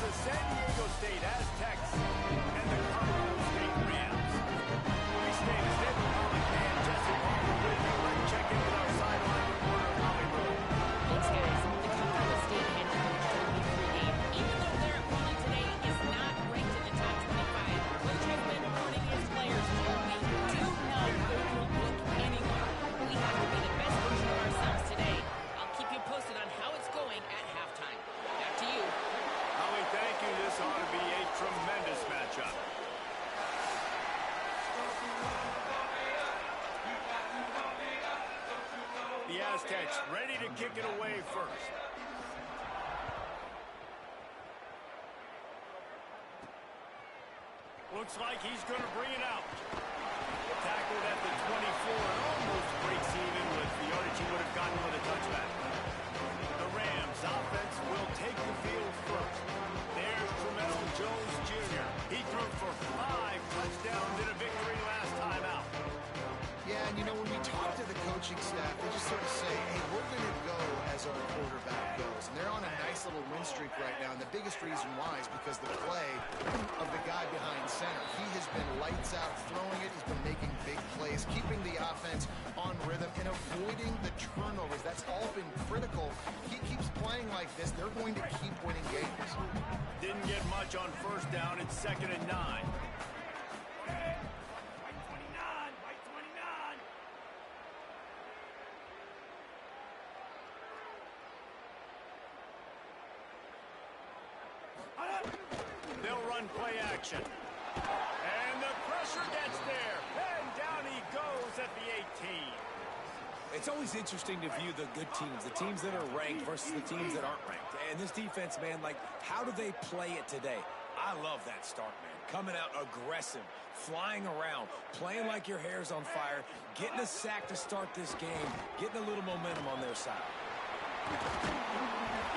the San Diego State Aztecs and the Colorado State Rams. We stay in the stable. Colin and Jesse Palmer with you. Let's check in with our sideline reporter, Holly Rowe. Thanks, guys. The Colorado State head coach told me pregame, even though their opponent today is not ranked in the top 25, coach has been warning his players, told me, do not overlook anyone. We have to be the best version of ourselves today. I'll keep you posted on how it's going at halftime. Back to you. Holly, thank you. This ought to be a tremendous matchup. The Aztecs ready to kick it away first. Looks like he's going to bring it out. Tackled at the 24 and almost breaks even with the yardage he would have gotten with a touchback. The Rams offense will take the field first. There's Tremel Jones Jr. He threw for 5 touchdowns in a victory last time out. Yeah, and you know, when we talk to the coaching staff, they just sort of say, hey, we're going to go as our quarterback goes. And they're on a nice little win streak right now, and the biggest reason why is because the play of the guy behind center. He has been lights out throwing it. He's been making big plays, keeping the offense on rhythm, and avoiding the turnovers. That's all been critical. He keeps playing like this, they're going to keep winning games. Didn't get much on first down. It's 2nd and 9. They'll run play action. And the pressure gets there. And down he goes at the 18. It's always interesting to view the good teams, the teams that are ranked versus the teams that aren't ranked. And this defense, man, like, how do they play it today? I love that start, man. Coming out aggressive, flying around, playing like your hair's on fire, getting a sack to start this game, getting a little momentum on their side.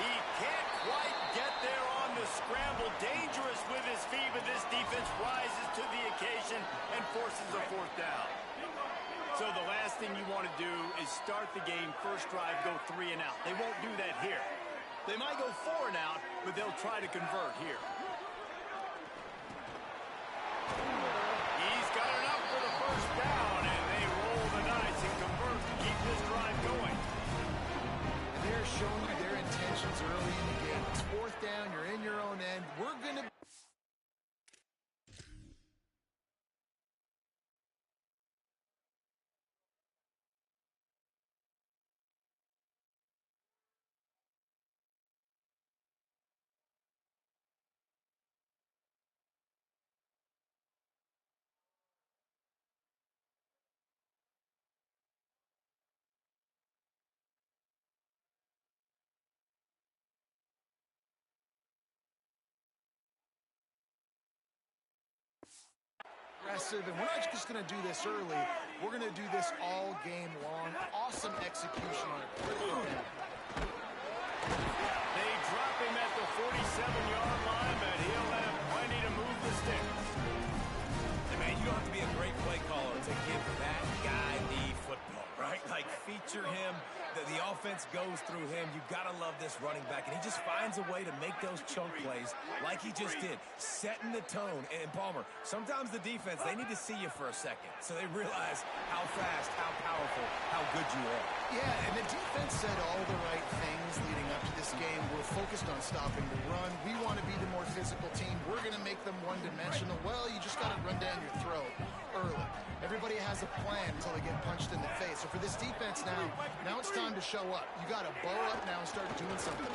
He can't quite get there on the scramble. Dangerous with his feet, but this defense rises to the occasion and forces a 4th down. So the last thing you want to do is start the game, first drive, go 3 and out. They won't do that here. They might go 4 and out, but they'll try to convert here. He's got enough for the first down, and they roll the dice and convert to keep this drive going. They're showing you their intentions early in the game. It's 4th down, you're in your own end. We're going to... aggressive, and we're not just going to do this early. We're going to do this all game long. Awesome execution on it. They drop him at the 47-yard line, but he'll have plenty to move the sticks. And man, you don't have to be a great play caller to give that guy the football, right? Like, feature him. The offense goes through him. You've got to love this running back. And he just finds a way to make those chunk plays like he just did, setting the tone. And Palmer, sometimes the defense, they need to see you for a second so they realize how fast, how powerful, how good you are. Yeah, and the defense said all the right things leading up to this game. We're focused on stopping the run. We want to be the more physical team. We're going to make them one-dimensional. Well, you just got to run down your throat early. Everybody has a plan until they get punched in the face. So for this defense now it's time to show up. You got to bow up now and start doing something.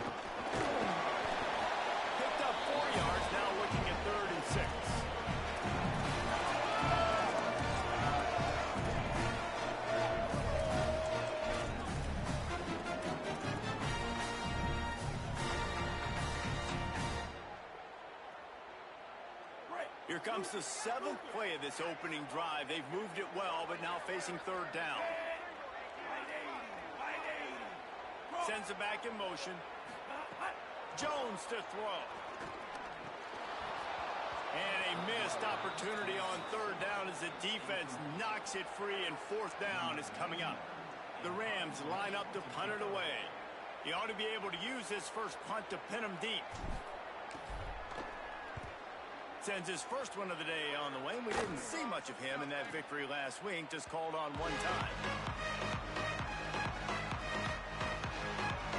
Picked up 4 yards, now looking at 3rd and 6. Here comes the 7th play of this opening drive. They've moved it well, but now facing 3rd down. Sends it back in motion. Jones to throw. And a missed opportunity on 3rd down as the defense knocks it free, and 4th down is coming up. The Rams line up to punt it away. He ought to be able to use this first punt to pin him deep. Sends his first one of the day on the way. We didn't see much of him in that victory last week, just called on one time.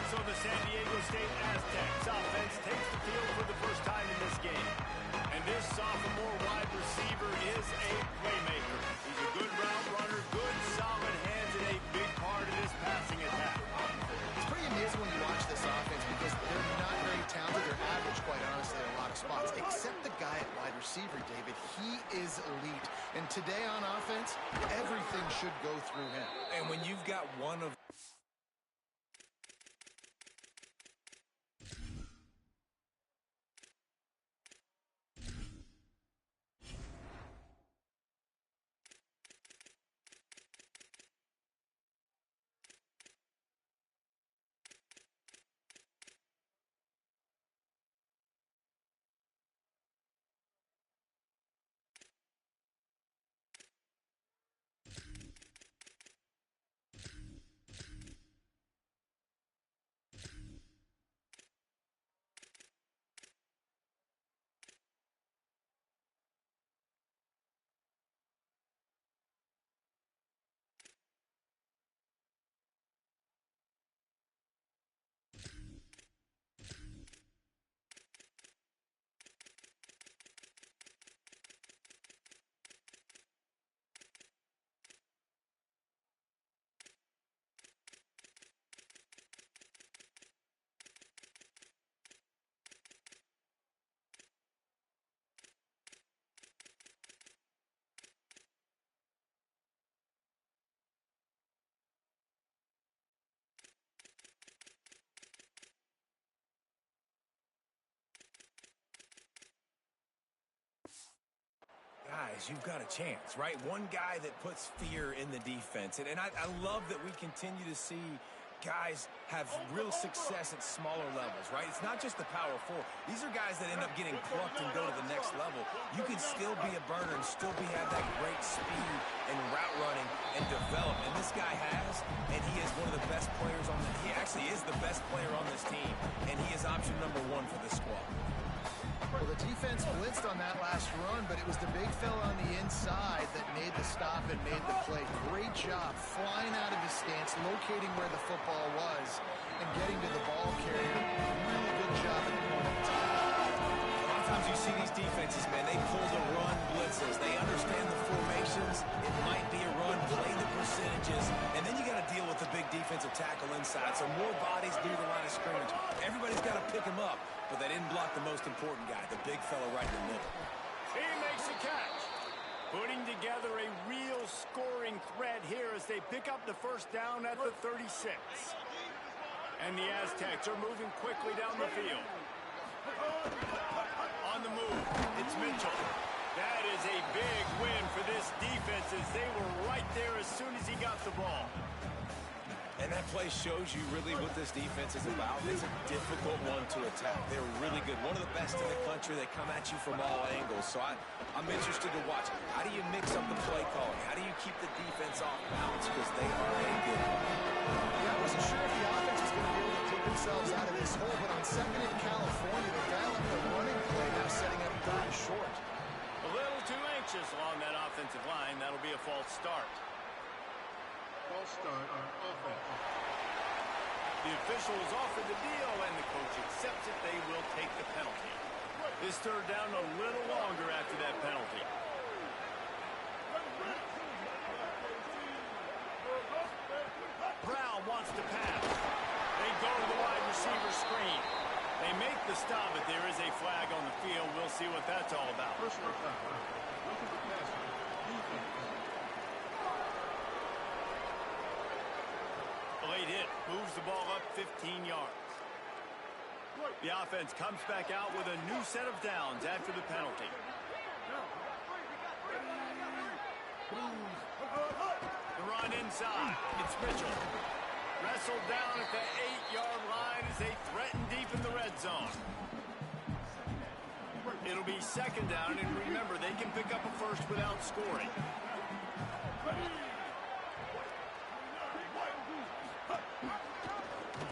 So the San Diego State Aztecs offense takes the field for the first time in this game. And this sophomore wide receiver is a playmaker. He's a good route runner, good solid hands, and a big part of this passing attack. It's pretty amazing when you watch this offense because they're not very talented. They're average, quite honestly, in a lot of spots. Except the guy at wide receiver, David. He is elite. And today on offense, everything should go through him. And when you've got one of guys, you've got a chance, right? One guy that puts fear in the defense. And I love that we continue to see guys have real success at smaller levels, right? It's not just the power four. These are guys that end up getting plucked and go to the next level. You can still be a burner and still have that great speed and route running and develop. And this guy has, and he is one of the best players on the – he actually is the best player on this team, and he is option number one for this squad. Well, the defense blitzed on that last run, but it was the big fella on the inside that made the stop and made the play. Great job flying out of his stance, locating where the football was, and getting to the ball carrier. Really good job at the point of attack. A lot of times you see these defenses, man, they pull the run blitzes. They understand the formations. It might be a run, play the percentages, and then you got to deal with the big defensive tackle inside. So more bodies near the line of scrimmage. Everybody's got to pick him up. But they didn't block the most important guy, the big fella right in the middle. He makes a catch. Putting together a real scoring threat here as they pick up the first down at the 36. And the Aztecs are moving quickly down the field. On the move, it's Mitchell. That is a big win for this defense as they were right there as soon as he got the ball. And that play shows you really what this defense is about. It's a difficult one to attack. They're really good. One of the best in the country. They come at you from all angles. So I'm interested to watch. How do you mix up the play calling? How do you keep the defense off balance? Because they are a good one. Yeah, I wasn't sure if the offense was going to be able to dig themselves out of this hole, but on second in California, they dialed up the running play, now setting up third and short. A little too anxious along that offensive line. That'll be a false start. False start on offense. The official is offered the deal, and the coach accepts it. They will take the penalty. This third down a little longer after that penalty. Brown wants to pass. They go to the wide receiver screen. They make the stop, but there is a flag on the field. We'll see what that's all about. Personal foul. Look at the passer. Defense. Late hit, moves the ball up 15 yards. The offense comes back out with a new set of downs after the penalty. The run inside. It's Mitchell. Wrestled down at the 8-yard line as they threaten deep in the red zone. It'll be second down, and remember, they can pick up a first without scoring.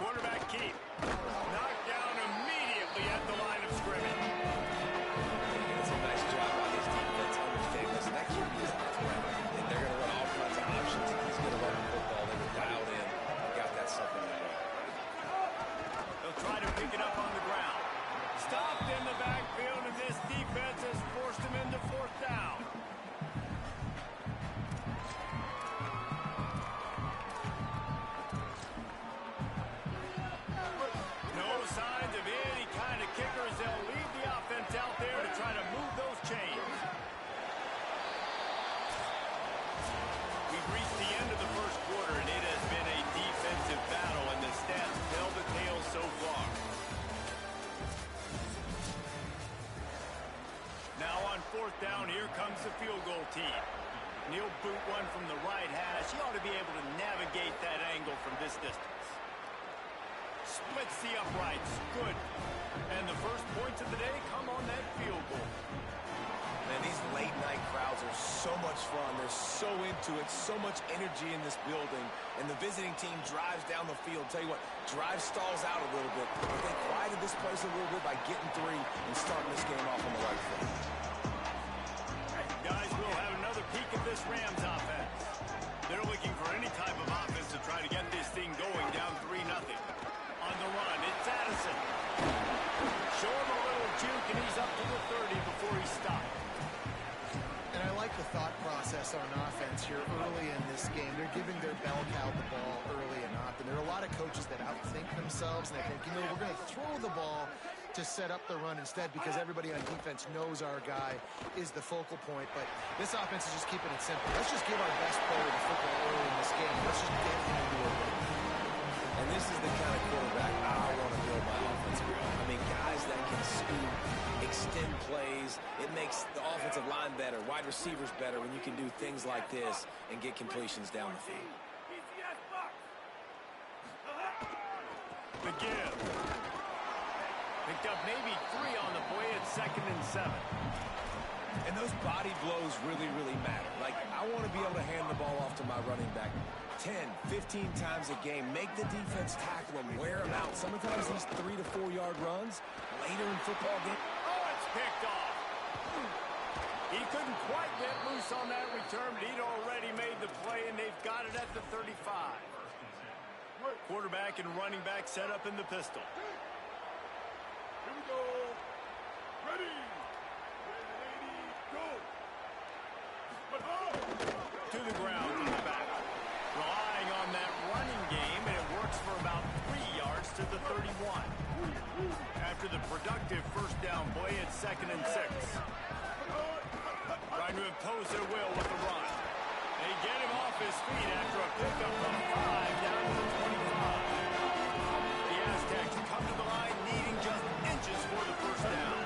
Quarterback keep. Knocked down immediately at the line of scrimmage. It's a nice the field goal team. And he'll boot one from the right hash. He ought to be able to navigate that angle from this distance. Splits the uprights. Good. And the first points of the day come on that field goal. Man, these late-night crowds are so much fun. They're so into it, so much energy in this building. And the visiting team drives down the field. Tell you what, drive stalls out a little bit. But they quieted this place a little bit by getting three and starting this game off on the right foot. Guys, we'll have another peek at this Rams offense. They're looking for any type of offense to try to get this thing going down 3-0. On the run, it's Addison. Show him a little juke, and he's up to the 30 before he stopped. And I like the thought process on offense here early in this game. They're giving their bell cow the ball early and often. There are a lot of coaches that outthink themselves, and they think, you know, we're going to throw the ball to set up the run instead because everybody on defense knows our guy is the focal point. But this offense is just keeping it simple. Let's just give our best player the football early in this game. Let's just get him into a run. And this is the kind of quarterback I want to build my offense around. I mean, guys that can scoop, extend plays. It makes the offensive line better, wide receivers better when you can do things like this and get completions down the field. The give. Picked up maybe 3 on the play at 2nd and 7. And those body blows really, really matter. Like, I want to be able to hand the ball off to my running back 10, 15 times a game. Make the defense tackle him, wear him out. Sometimes these 3 to 4 yard runs later in football game. Oh, it's picked off. He couldn't quite get loose on that return, but he'd already made the play, and they've got it at the 35. Quarterback and running back set up in the pistol. Here we go. Ready. Ready, go. To the ground in the back. Relying on that running game, and it works for about 3 yards to the 31. After the productive first down play at 2nd and 6. Trying to impose their will with the run. They get him off his feet after a pickup of 5 down to the 25. The Aztecs come to the line needing just inches for the first down.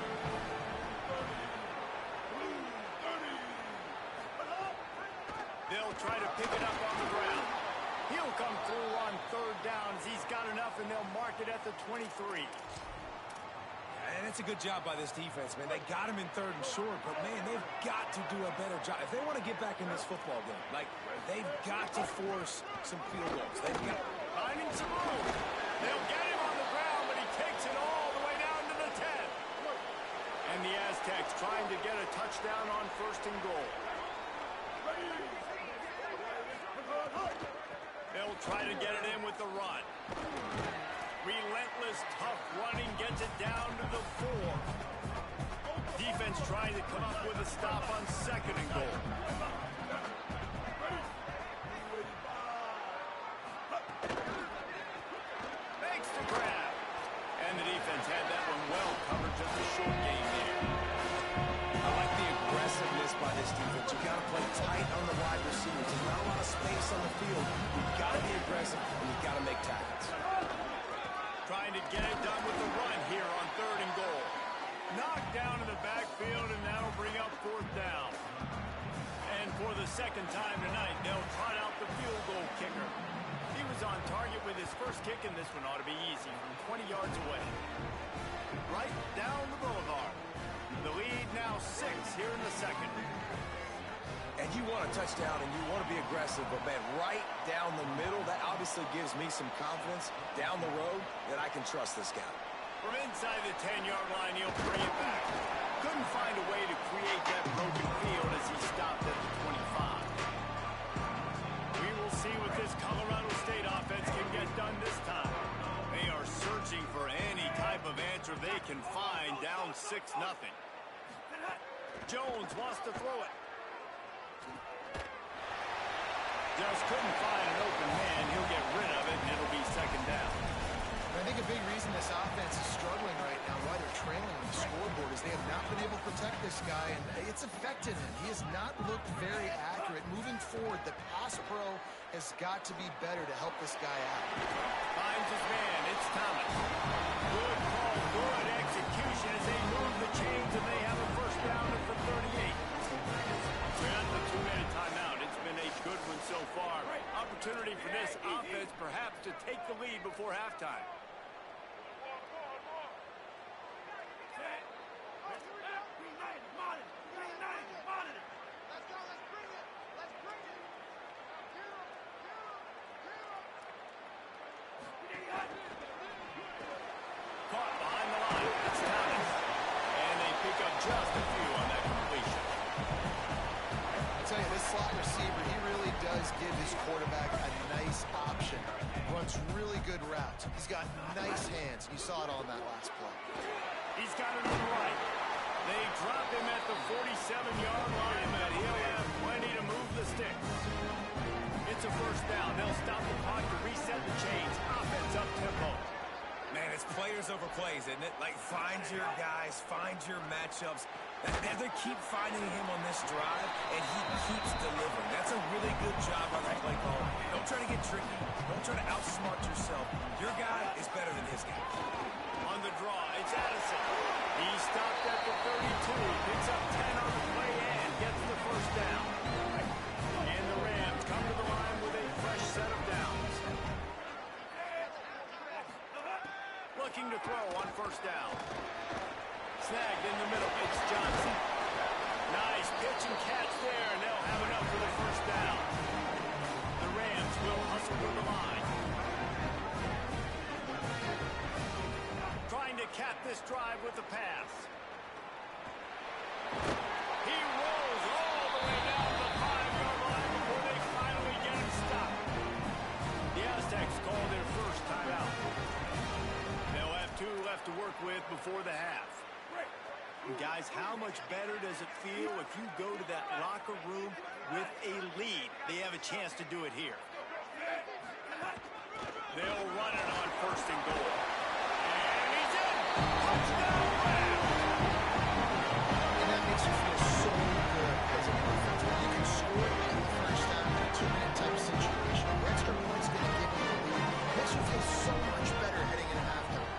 They'll try to pick it up on the ground. He'll come through on 3rd down as he's got enough, and they'll mark it at the 23. And it's a good job by this defense, man. They got him in 3rd and short, but, man, they've got to do a better job. If they want to get back in this football game, like, they've got to force some field goals. They've got... Finding some room. They'll get him on the ground, but he takes it all the way down to the 10. And the Aztecs trying to get a touchdown on 1st and goal. They'll try to get it in with the run. Relentless, tough running gets it down to the 4. Defense trying to come up with a stop on 2nd and goal. Makes the grab. And the defense had that one well covered, just a short gain there. I like the aggressiveness by this defense. You got to play tight on the wide receivers. There's not a lot of space on the field. You've got to be aggressive, and you've got to make tackles. Trying to get it done with the run here on 3rd and goal. Knocked down in the backfield, and that'll bring up 4th down. And for the 2nd time tonight, they'll trot out the field goal kicker. He was on target with his first kick, and this one ought to be easy from 20 yards away. Right down the boulevard. The lead now 6 here in the 2nd. And you want a touchdown and you want to be aggressive, but, man, right down the middle, that obviously gives me some confidence down the road that I can trust this guy. From inside the 10-yard line, he'll bring it back. Couldn't find a way to create that broken field as he stopped at the 25. We will see what this Colorado State offense can get done this time. They are searching for any type of answer they can find, down 6-0. Jones wants to throw it. Just couldn't find an open man. He'll get rid of it, and it'll be 2nd down. I think a big reason this offense is struggling right now, why they're trailing on the scoreboard, is they have not been able to protect this guy, and it's affected him. He has not looked very accurate. Moving forward, the pass pro has got to be better to help this guy out. Finds his man. It's Thomas. Good call, good execution as they move the chains, and they have a first down at the 38. halftime. Caught behind the line. That's Thomas. And they pick up just a few on that completion. I'll tell you, this slot receiver, he really does give his quarterback a nice option. Runs really good routes. He's got nice hands. You saw it on that last play. He's got it on the right. They drop him at the 47-yard line, but he'll have plenty to move the sticks. It's a first down. They'll stop the clock to reset the chains. Offense up tempo. Man, it's players over plays, isn't it? Like, find your guys, find your matchups. They keep finding him on this drive, and he keeps delivering. That's a really good job by the play caller. Don't try to get tricky. Don't try to outsmart yourself. Your guy is better than his guy. On the draw, it's Addison. He stopped at the 32, picks up 10 on the play and gets the first down. And the Rams come to the line with a fresh set of downs. Looking to throw on first down. Snagged in the middle. It's Johnson. Nice pitch and catch there, and they'll have enough for the first down. The Rams will hustle to the line. Trying to cap this drive with the pass. He rolls all the way down the 5-yard line before they finally get him stopped. The Aztecs call their first timeout. They'll have 2 left to work with before the half. Guys, how much better does it feel if you go to that locker room with a lead? They have a chance to do it here. They'll run it on first and goal. And he's in! Touchdown, Rams! And that makes you feel so good as an offense. When you can score in the first down in a 2-minute type situation, the extra point's going to give you the lead. It makes you feel so much better heading into halftime.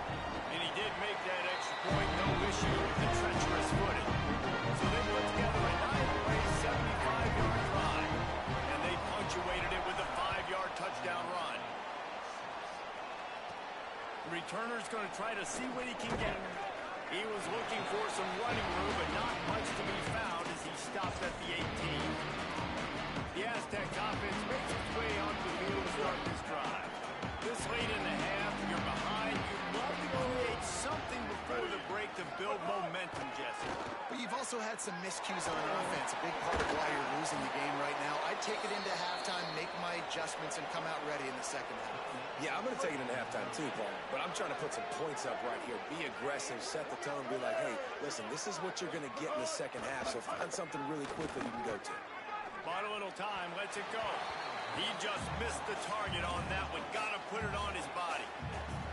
And he did make that extra point, no issue with the treacherous footing. So they put together a 9-play, 75-yard drive. And they punctuated it with a 5-yard touchdown run. The returner's going to try to see what he can get. He was looking for some running room, but not much to be found as he stopped at the 18. The Aztecs offense makes its way onto the field to start this drive. This late in the half, you're behind. You'd love to create something before the break to build momentum, Jesse. But you've also had some miscues on offense, a big part of why you're losing the game right now. I'd take it into halftime, make my adjustments, and come out ready in the second half. Yeah, I'm going to take it into halftime too, Paul. But I'm trying to put some points up right here. Be aggressive, set the tone, be like, hey, listen, this is what you're going to get in the second half, so find something really quick that you can go to. Bought a little time, lets it go. He just missed the target on that one. Got to put it on his body.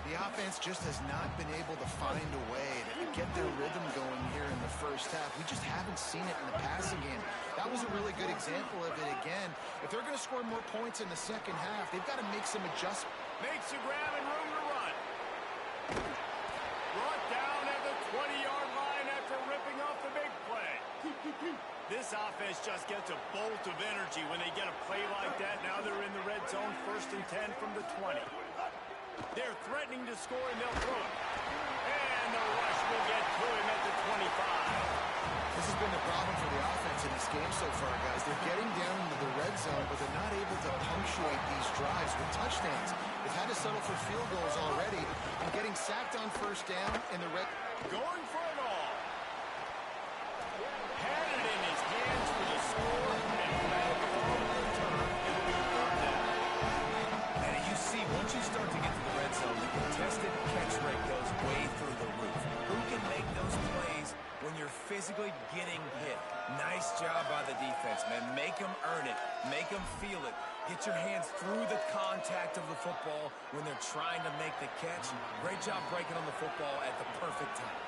The offense just has not been able to find a way to get their rhythm going here in the first half. We just haven't seen it in the passing game. That was a really good example of it again. If they're going to score more points in the second half, they've got to make some adjustments. Makes a grab and room to run. Brought down at the 20-yard line after ripping off the big play. This offense just gets a bolt of energy when they get a play like that. Now they're in the red zone, 1st and 10 from the 20. They're threatening to score, and they'll throw it. And the rush will get to him at the 25. This has been the problem for the offense in this game so far, guys. They're getting down into the red zone, but they're not able to punctuate these drives with touchdowns. They've had to settle for field goals already, and getting sacked on first down in the red... Going for it all. Had it in his hands for the score, and flag on the return. It'll be 3rd down. And you see, once you start to get to the red zone, the contested catch rate goes way through the roof. Who can make those plays when you're physically getting hit? Nice job by the defense, man. Make them earn it. Make them feel it. Get your hands through the contact of the football when they're trying to make the catch. Great job breaking on the football at the perfect time.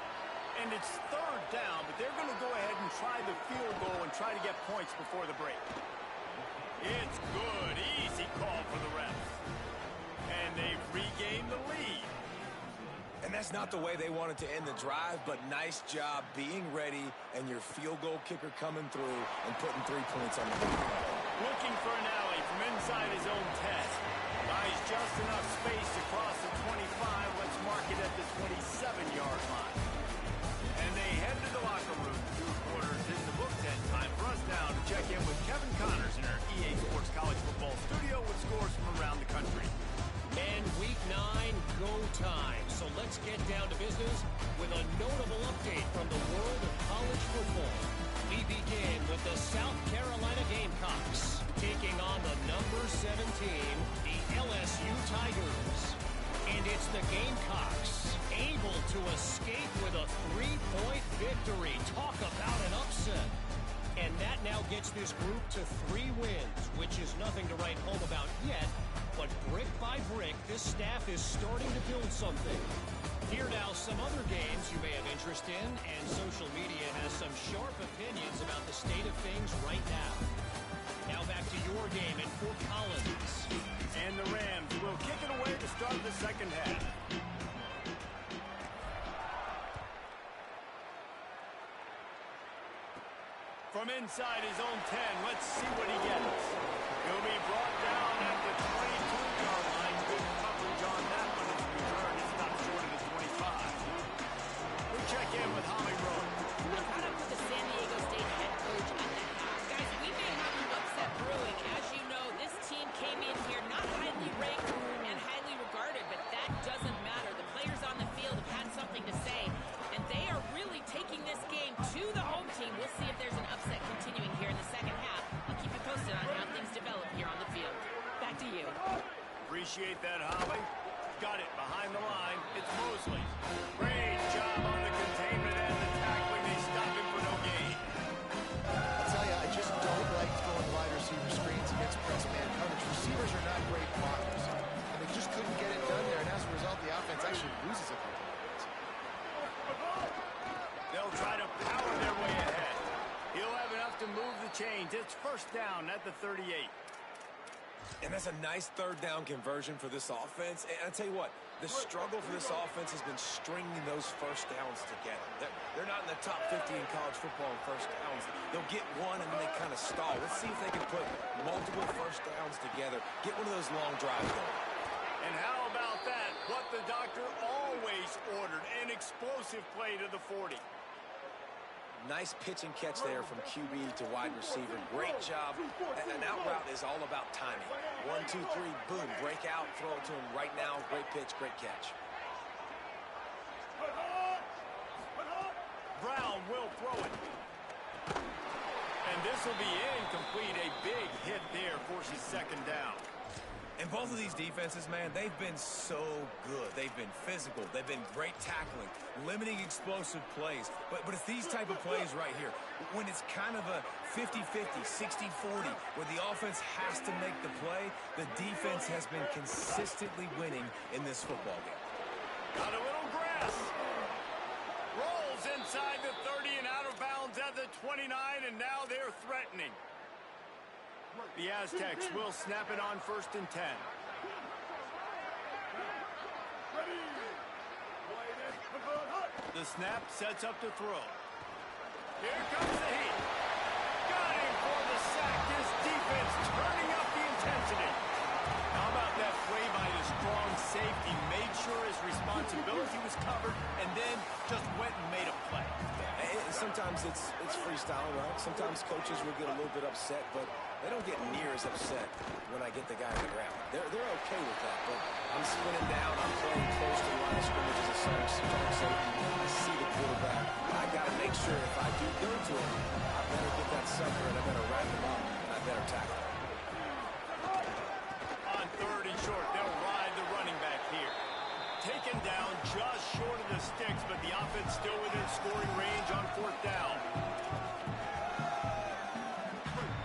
And it's 3rd down, but they're going to go ahead and try the field goal and try to get points before the break. It's good. Easy call for the refs. And they've regained the lead. And that's not the way they wanted to end the drive, but nice job being ready and your field goal kicker coming through and putting 3 points on the board. Looking for an alley from inside his own 10. Buys just enough space to cross the 25. Let's mark it at the 27-yard line. And they head to the locker room. 2 quarters in the books, and time for us now to check in with Kevin Connors in our EA Sports College Football studio with scores from around the country. And week 9, go time. So let's get down to business with a notable update from the world of college football. We begin with the South Carolina Gamecocks taking on the number 7 team, the LSU Tigers. And it's the Gamecocks able to escape with a 3-point victory. Talk about an upset. And that now gets this group to 3 wins, which is nothing to write home about yet. But brick by brick, this staff is starting to build something. Here now, some other games you may have interest in, and social media has some sharp opinions about the state of things right now. Now back to your game in Fort Collins. And the Rams will kick it away to start the second half. From inside his own 10, let's see what he gets. He'll be brought down at the 22-yard line. Good coverage on that one. His return is not short of the 25. We check in with Holly Rowe. I caught up with the San Diego State head coach at the half. Guys, we may have an upset brewing. As you know, this team came in here not highly ranked and highly regarded, but that doesn't matter. The players on the field have had something to say, and they are really taking this game to the home team. We'll see if there's an upset continuing here in the second half. I'll keep you posted on how things develop here on the field. Back to you. Appreciate that, Holly. Got it behind the line. It's Mosley. Great job on the containment and the tackling. They stop him for no gain. I'll tell you, I just don't like throwing wide receiver screens against press man coverage. Receivers are not great blockers, and they just couldn't get it done there, and as a result, the offense actually loses a couple points. They'll try to power their way ahead. He'll have enough to move the chains. It's first down at the 38. And that's a nice 3rd down conversion for this offense. And I tell you what, the struggle for this offense has been stringing those first downs together. They're not in the top 50 in college football in first downs. They'll get one and then they kind of stall. Let's see if they can put multiple first downs together, get one of those long drives going. And how about that? What the doctor always ordered, an explosive play to the 40. Nice pitch and catch there from QB to wide receiver. Great job. An out route is all about timing. 1, 2, 3, boom, break out, throw it to him right now. Great pitch, great catch. Brown will throw it. And this will be incomplete. A big hit there forces 2nd down. And both of these defenses, man, they've been so good. They've been physical. They've been great tackling, limiting explosive plays. But it's these type of plays right here, when it's kind of a 50-50, 60-40, where the offense has to make the play, the defense has been consistently winning in this football game. Got a little grass. Rolls inside the 30 and out of bounds at the 29, and now they're threatening. The Aztecs will snap it on 1st and 10. The snap sets up to throw. Here comes the heat. Got him for the sack. This defense turning up the intensity. How about that play by the strong safety? Made sure his responsibility was covered and then just went and made a play. Sometimes it's freestyle, right? Sometimes coaches will get a little bit upset, but they don't get near as upset when I get the guy on the ground. They're okay with that, but I'm spinning down, I'm playing close to the line of scrimmage as a strong safety. I see the quarterback. I got to make sure if I do go to him, I better get that sucker and I better wrap him up and I better tackle him. On 3rd and short, they'll ride the running back here. Taken down just short of the sticks, but the offense still within scoring range on 4th down.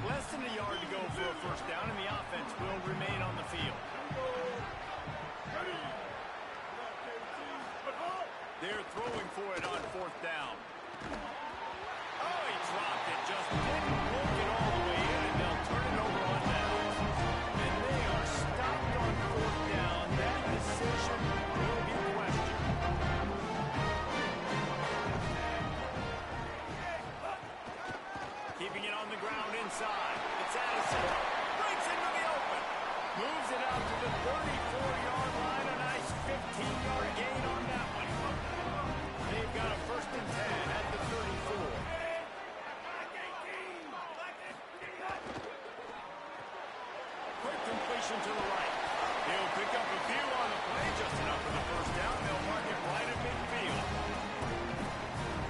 Less than a yard to go for a first down, and the offense will remain on the field. They're throwing for it on 4th down. it out to the 34-yard line. A nice 15-yard gain on that one. They've got a 1st and 10 at the 34. Quick completion to the right. He'll pick up a few on the play, just enough for the 1st down. They'll mark it right at midfield.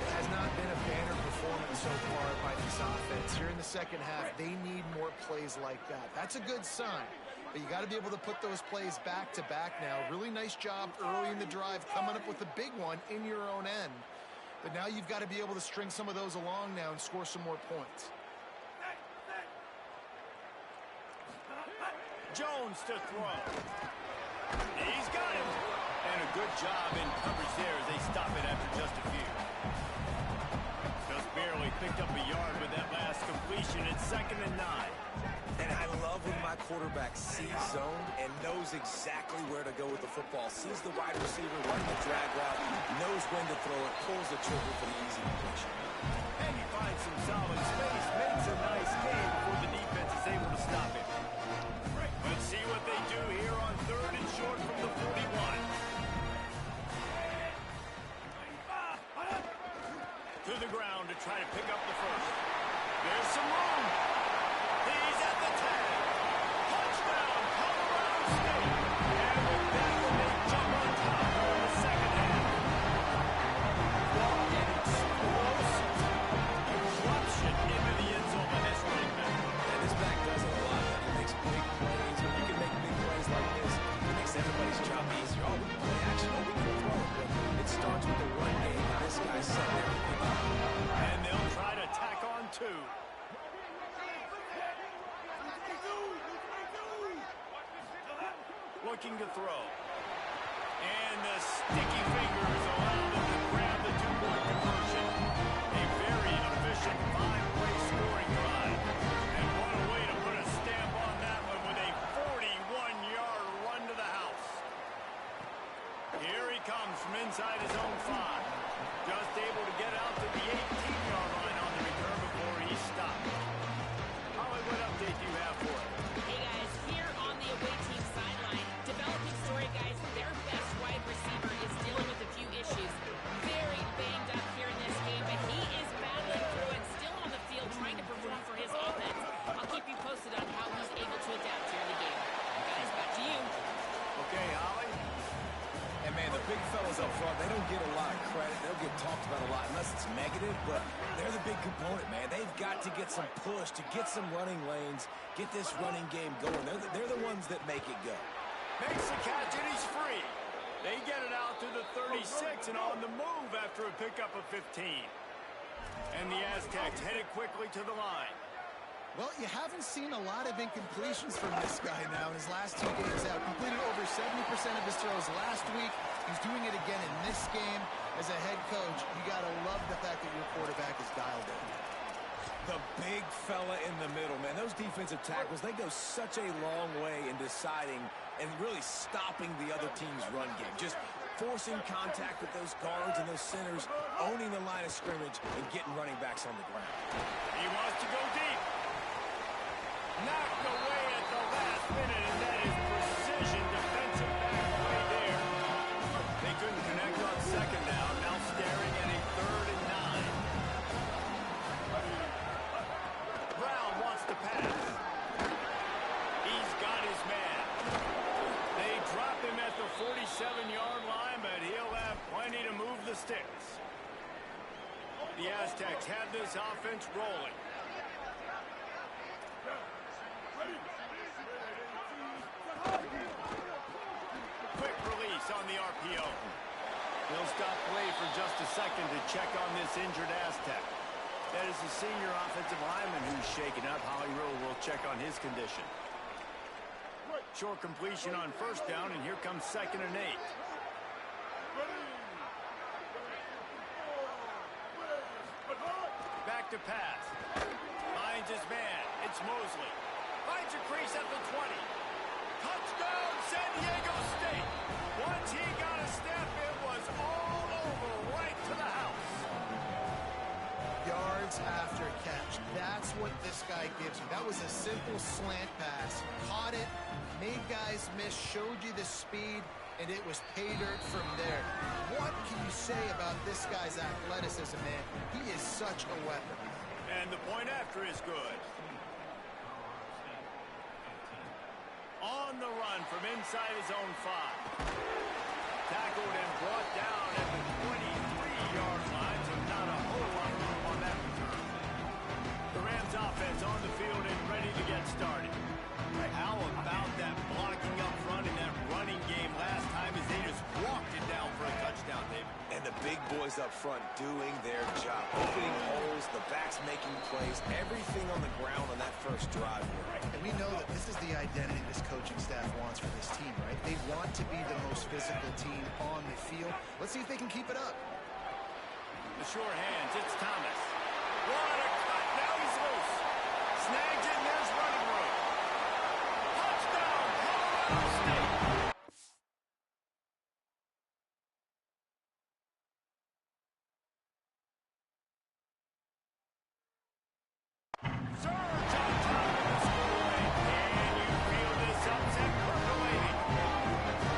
It has not been a banner performance so far by this offense. Here in the 2nd half, they need more plays like that. That's a good sign, but you got to be able to put those plays back to back now. Really nice job early in the drive coming up with a big one in your own end. But now you've got to be able to string some of those along now and score some more points. Jones to throw. He's got him. And a good job in coverage there as they stop it after just a few. Just barely picked up a yard with that last completion. It's 2nd and 9. And I love when my quarterback sees zone and knows exactly where to go with the football. Sees the wide receiver running the drag route, knows when to throw it, pulls the trigger for the easy completion. And he finds some solid space, makes a nice game before the defense is able to stop it. Let's see what they do here on 3rd and short from the 41. To the ground to try to pick up the 1st. There's some room. He's at the 10. Touchdown, Colorado State. And with that one, they jump on top here in the 2nd half. What an explosive eruption into the end zone by this running back. And this back does it a lot. He makes big plays. When you can make big plays like this, it makes everybody's job easier. Oh, we can play action. Oh, we can throw it. But it starts with the run game. And this guy's setting everything up. And they'll try to tack on 2. Looking to throw. And the sticky fingers allow them to grab the 2-point conversion. A very efficient 5-play scoring drive. And what a way to put a stamp on that one with a 41-yard run to the house. Here he comes from inside his own 5. Just able to get out to the 18-yard line on the return before he stopped. Holly, what update do you have for us? Hey guys, here on the away team sideline, developing story guys, their best wide receiver is dealing with a few issues. Very banged up here in this game, but he is battling through it, still on the field, trying to perform for his offense. I'll keep you posted on how he's able to adapt here in the game. Guys, back to you. Okay, Holly. And man, the big fellas up front, they don't get a lot of credit. They'll get talked about a lot unless it's negative, but they're the big component, man. They've got to get some push, to get some running lanes, get this running game going. They're the ones that make it go. Makes the catch and he's free. They get it out to the 36 and on the move after a pickup of 15. And the Aztecs headed quickly to the line. Well, you haven't seen a lot of incompletions from this guy now in his last 2 games out. Completed over 70% of his throws last week. He's doing it again in this game. As a head coach, you got to love the fact that your quarterback is dialed in. The big fella in the middle, man. Those defensive tackles, they go such a long way in deciding and really stopping the other team's run game. Just forcing contact with those guards and those centers, owning the line of scrimmage, and getting running backs on the ground. He wants to go deep. Knocked away at the last minute, and that is precision defensive back play there. They couldn't connect on 2nd down. Now staring at a 3rd and 9. Brown wants to pass. He's got his man. They drop him at the 47-yard line, but he'll have plenty to move the sticks. The Aztecs have this offense rolling. Quick release on the RPO. They'll stop play for just a second to check on this injured Aztec. That is the senior offensive lineman who's shaken up. Holly Rowe will check on his condition. Short completion on 1st down, and here comes 2nd and 8. Back to pass. Finds his man. It's Mosley. Finds a crease at the 20. Touchdown, San Diego State. Once he got a step, it was all over right to the house. Yards yards after catch. That's what this guy gives you. That was a simple slant pass. Caught it, made guys miss, showed you the speed, and it was pay dirt from there. What can you say about this guy's athleticism, man? He is such a weapon. And the point after is good. On the run from inside his own 5. Tackled and brought down at the 23-yard line, so not a whole lot on that return. The Rams offense on the field and ready to get started. How about that blocking up front in that running game last time as they just walked it down for a touchdown, David? And the big boys up front doing their job. Opening holes, the backs making plays, everything on the ground on that first drive. And we know that this is the identity this coaching staff wants for this team, right? They want to be the most physical team on the field. Let's see if they can keep it up. The sure hands, it's Thomas. What a cut, now he's loose. Snags it, and there's running room. Touchdown, Colorado State. Surge on top of the score rate. Can you feel this upset percolating?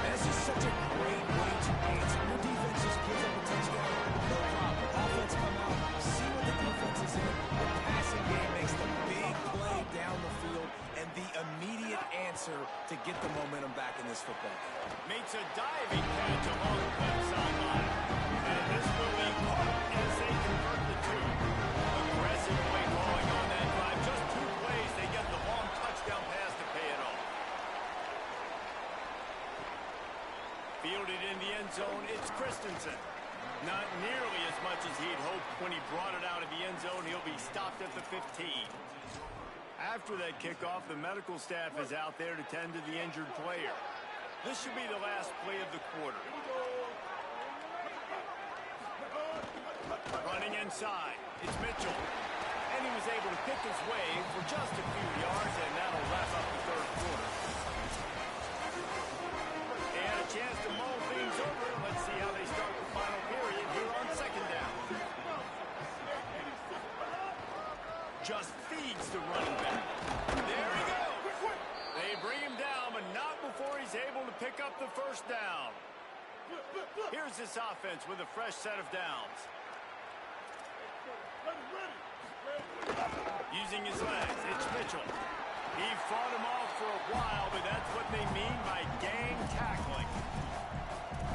This is such a great way to answer. Your defense just gives up a touchdown. No problem. Offense come out, see what the defense is in. The passing game makes the big play down the field and the immediate answer to get the momentum back in this football game. Makes a diving catch along the left sideline. And this will be caught as they convert the 2. Aggressive play calling on that drive. Just 2 plays, they get the long touchdown pass to pay it off. Fielded in the end zone, it's Christensen. Not nearly as much as he'd hoped when he brought it out of the end zone. He'll be stopped at the 15. After that kickoff, the medical staff is out there to tend to the injured player. This should be the last play of the quarter. Running inside, it's Mitchell. And he was able to pick his way for just a few yards, and that'll wrap up the third quarter. They had a chance to mull things over. Let's see how they start the final period here on second down. Just feeds the running back. There he goes. They bring him down, but not before he's able to pick up the first down. Here's this offense with a fresh set of downs. Using his legs, it's Mitchell. He fought him off for a while, but that's what they mean by gang tackling.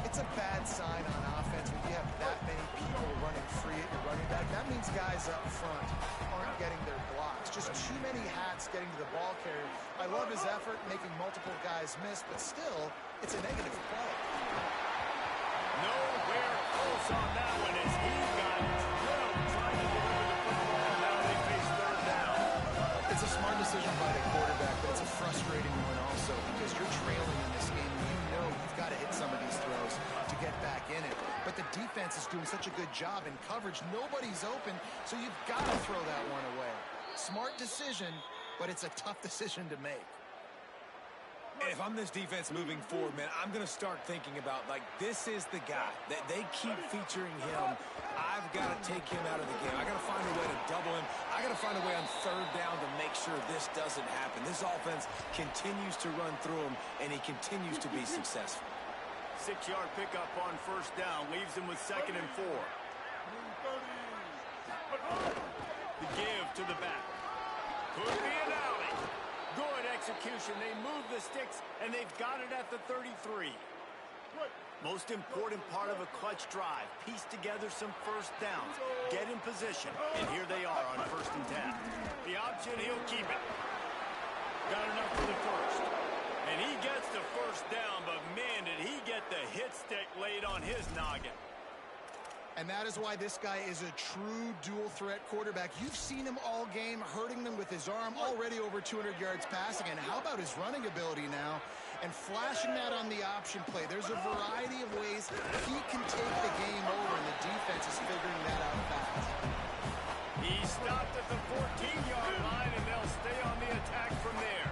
It's a bad sign on offense when you have that many people running free at your running back. That means guys up front aren't getting their blocks. Just too many hats getting to the ball carrier. I love his effort making multiple guys miss, but still, it's a negative play. Nowhere close on that one as he got drilled trying to deliver the football. Now they face third down. It's a smart decision by the quarterback, but it's a frustrating one also because you're trailing in this game. You know you've got to hit some of these throws to get back in it. But the defense is doing such a good job in coverage. Nobody's open, so you've got to throw that one away. Smart decision, but it's a tough decision to make. And if I'm this defense moving forward, man, I'm going to start thinking about, like, this is the guy. That they keep featuring him. I've got to take him out of the game. I got to find a way to double him. I got to find a way on third down to make sure this doesn't happen. This offense continues to run through him, and he continues to be successful. 6-yard pickup on first down leaves him with 2nd and 4. The give to the back. Could be an alley. Good execution. They move the sticks, and they've got it at the 33. Most important part of a clutch drive. Piece together some first downs. Get in position. And here they are on 1st and 10. The option, he'll keep it. Got enough for the first. And he gets the first down, but man, did he get the hit stick laid on his noggin. And that is why this guy is a true dual-threat quarterback. You've seen him all game, hurting them with his arm, already over 200 yards passing. And how about his running ability now? And flashing that on the option play. There's a variety of ways he can take the game over, and the defense is figuring that out fast. He stopped at the 14-yard line, and they'll stay on the attack from there.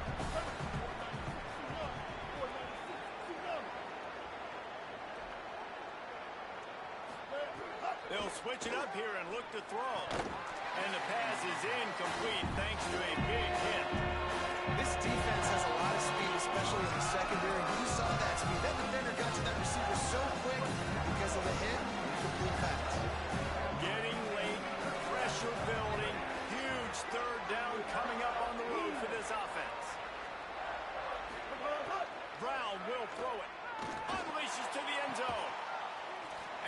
They'll switch it up here and look to throw. And the pass is incomplete thanks to a big hit. This defense has a lot of speed, especially in the secondary. You saw that speed. That defender got to that receiver so quick because of the hit. Complete pass. Getting late, pressure building, huge third down coming up on the road for this offense. Brown will throw it. Unleashes to the end zone.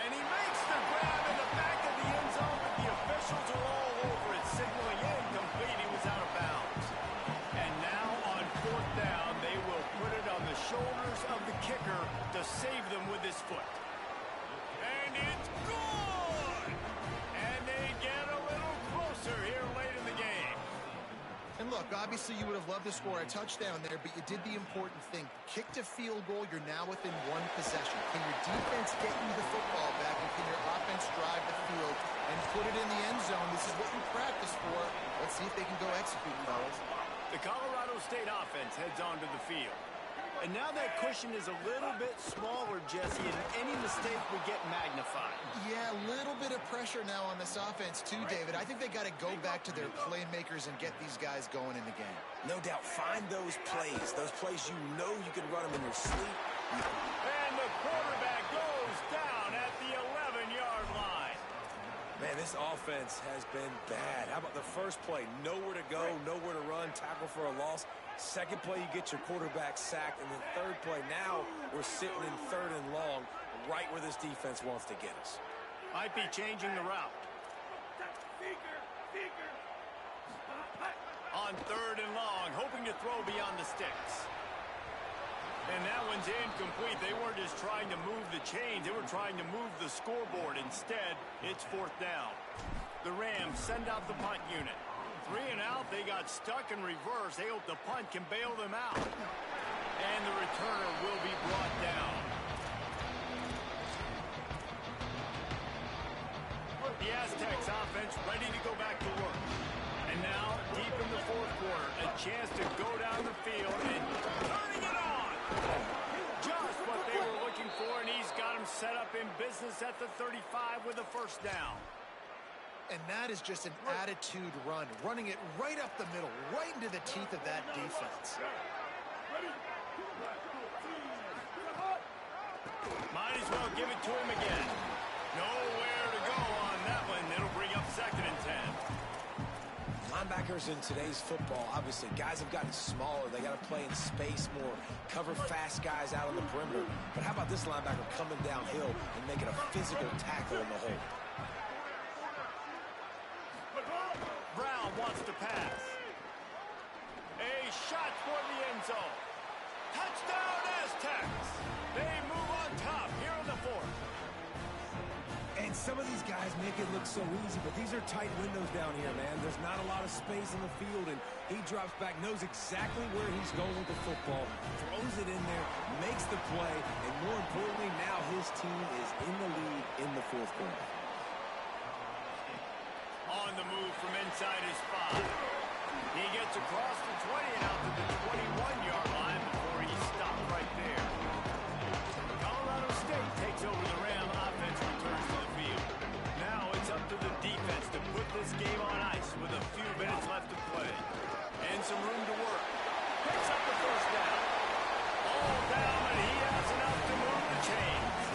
And he makes the grab in the back of the end zone, but the officials are all over it, signaling incomplete. He was out of bounds. And now on fourth down, they will put it on the shoulders of the kicker to save them with his foot. And it's good! And they get a little closer here late in the game. And look, obviously you would have loved to score a touchdown there, but you did the important thing. Kicked a field goal, you're now within one possession. Can your defense get you the football back, and can your offense drive the field and put it in the end zone? This is what you practice for. Let's see if they can go execute, fellas. The Colorado State offense heads onto the field. And now that cushion is a little bit smaller, Jesse, and any mistake would get magnified. Yeah, a little bit of pressure now on this offense too, David. I think they got to go back to their playmakers and get these guys going in the game. No doubt. Find those plays you know you can run them in your sleep. And the quarterback goes down at the 11-yard line. Man, this offense has been bad. How about the first play? Nowhere to go, nowhere to run, tackle for a loss. Second play, you get your quarterback sacked. And then third play, now we're sitting in third and long, right where this defense wants to get us. Might be changing the route. On third and long, hoping to throw beyond the sticks. And that one's incomplete. They weren't just trying to move the chains. They were trying to move the scoreboard. Instead, it's fourth down. The Rams send out the punt unit. 3 and out, they got stuck in reverse. They hope the punt can bail them out. And the returner will be brought down. The Aztecs offense ready to go back to work. And now, deep in the fourth quarter, a chance to go down the field and turning it on. Just what they were looking for, and he's got him set up in business at the 35 with a first down. And that is just an attitude run, running it right up the middle, right into the teeth of that defense. Might as well give it to him again. Nowhere to go on that one. It'll bring up second and 10. Linebackers in today's football, obviously, guys have gotten smaller. They got to play in space more, cover fast guys out on the perimeter. But how about this linebacker coming downhill and making a physical tackle in the hole? Brown wants to pass. A shot for the end zone. Touchdown Aztecs. They move on top here in the fourth. And some of these guys make it look so easy, but these are tight windows down here, man. There's not a lot of space in the field, and he drops back, knows exactly where he's going with the football, throws it in there, makes the play, and more importantly, now his team is in the lead in the fourth quarter. On the move from inside his 5. He gets across the 20 and out to the 21-yard line before he stopped right there. Colorado State takes over the Ram. Offense returns to the field. Now it's up to the defense to put this game on ice with a few minutes left to play. And some room to work. Picks up the first down. All down, and he has enough to move the chains.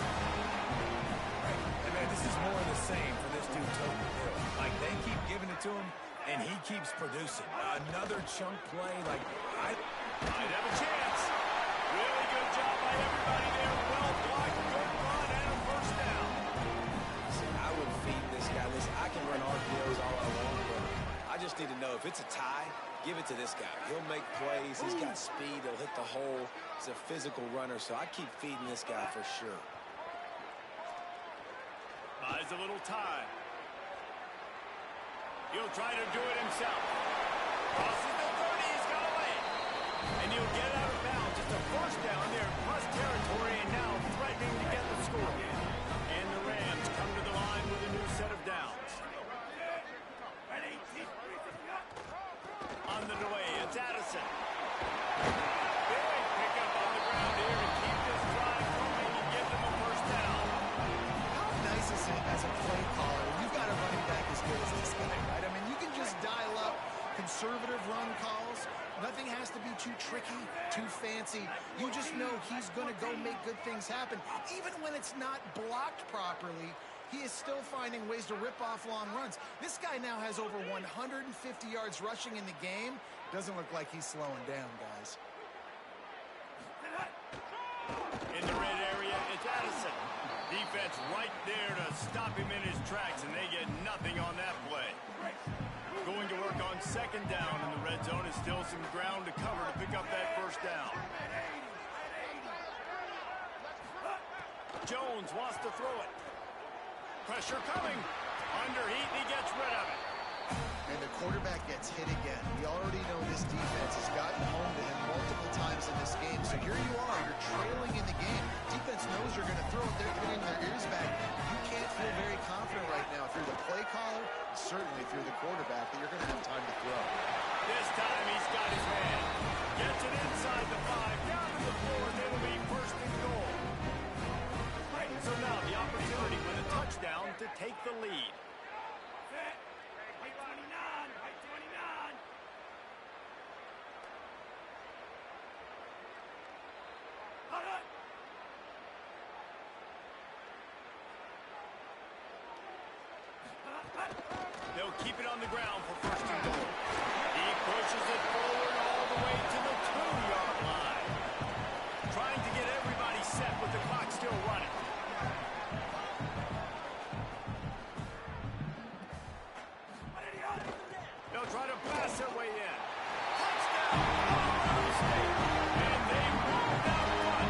Hey, man, this is more of the same for this dude, Toby Hill. Like, they keep giving it to him, and he keeps producing. Another chunk play, like, might have a chance. Really good job by everybody there. Well blocked, good run, and a first down. Listen, I would feed this guy. Listen, I can run RPOs all I want, but I just need to know if it's a tie, give it to this guy. He'll make plays. He's got speed. He'll hit the hole. He's a physical runner, so I keep feeding this guy for sure. Buys a little time. He'll try to do it himself. Crosses the 30, he's got a lane. And he'll get out of bounds. Just a first down there, plus territory, and now threatening to get the score. And the Rams come to the line with a new set of downs. On the delay, it's Addison. Big pickup on the ground here to keep this drive going and give them a first down. How nice is it as a play caller when you've got a running back as good as this guy, right? I mean, you conservative run calls. Nothing has to be too tricky, too fancy. You just know he's going to go make good things happen. Even when it's not blocked properly, he is still finding ways to rip off long runs. This guy now has over 150 yards rushing in the game. Doesn't look like he's slowing down, guys. In the red area, it's Addison. Defense right there to stop him in his tracks, and they get nothing on that play. Going to work on second down in the red zone. Is still some ground to cover to pick up that first down. Jones wants to throw it. Pressure coming. Underheat, and he gets rid of it. And the quarterback gets hit again. We already know this defense has gotten home to him multiple times in this game. So here you are, you're trailing in the game. Defense knows you're going to throw it. They're putting their ears back. You can't feel very confident right now through the play caller, certainly through the quarterback, that you're going to have time to throw. This time he's got his man. Gets it inside the 5, down to the 4, and it'll be first and goal. So now the opportunity with a touchdown to take the lead. They'll keep it on the ground for first and goal. He pushes it forward all the way to the 2-yard line. Trying to get everybody set with the clock still running. They'll try to pass their way in. Touchdown! Ohio State! And they rolled out one.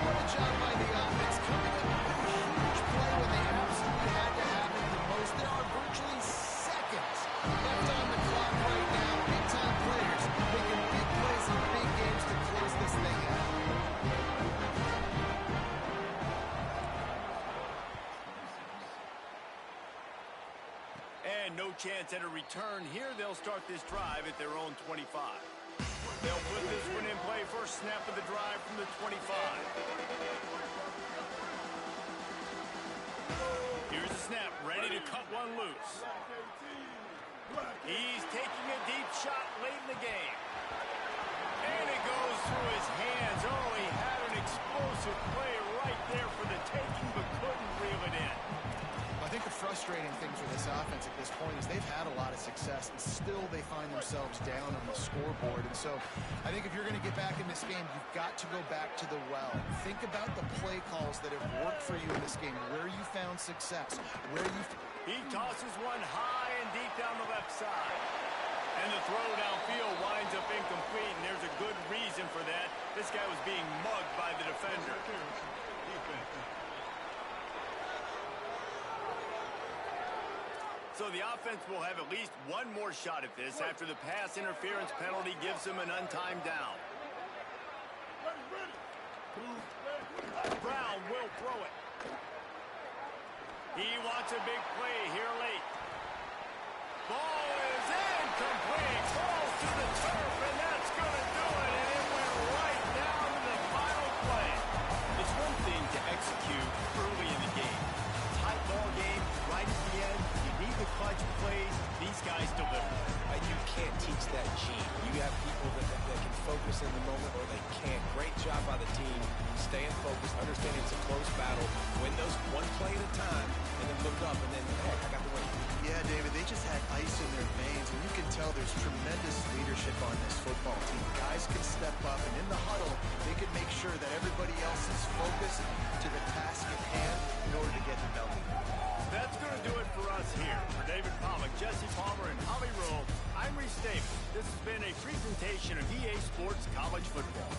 What a job by the offense coming up with a huge play when they absolutely had to have it the most. There are virtually seconds left on the clock right now. Big-time players making big plays in big games to close this thing out. And no chance at a return here. They'll start this drive at their own 25. They'll put this one in play. First snap of the drive from the 25. Here's the snap, ready to cut one loose. He's taking a deep shot late in the game. And it goes through his hands. Oh, he had an explosive play right there for the taking, but couldn't reel it in. I think the frustrating thing for this offense at this point is they've had a lot of success, and still they find themselves down on the scoreboard. And so I think if you're going to get back in this game, you've got to go back to the well. Think about the play calls that have worked for you in this game, where you found success, where you... He tosses one high and deep down the left side. And the throw downfield winds up incomplete, and there's a good reason for that. This guy was being mugged by the defender. So the offense will have at least one more shot at this after the pass interference penalty gives them an untimed down. Brown will throw it. He wants a big play here late. Ball is incomplete. Falls to the turf, and that's going to do it. And it went right down to the final play. It's one thing to execute early in the game. Tight ball game, right at the end. You need the clutch plays. These guys deliver. You can't teach that gene. You have people that can focus in the moment or they can't. Great job by the team, staying focused, understanding it's a close battle, win those one play at a time, and then look up and then, heck, I got the win. Yeah, David, they just had ice in their veins, and you can tell there's tremendous leadership on this football team. Guys can step up, and in the huddle, they can make sure that everybody else is focused to the task at hand in order to get the W. That's going to do it for us here. For David Pollack, Jesse Palmer, and Holly Rowe, I'm Reese Davis. This has been a presentation of EA Sports College Football.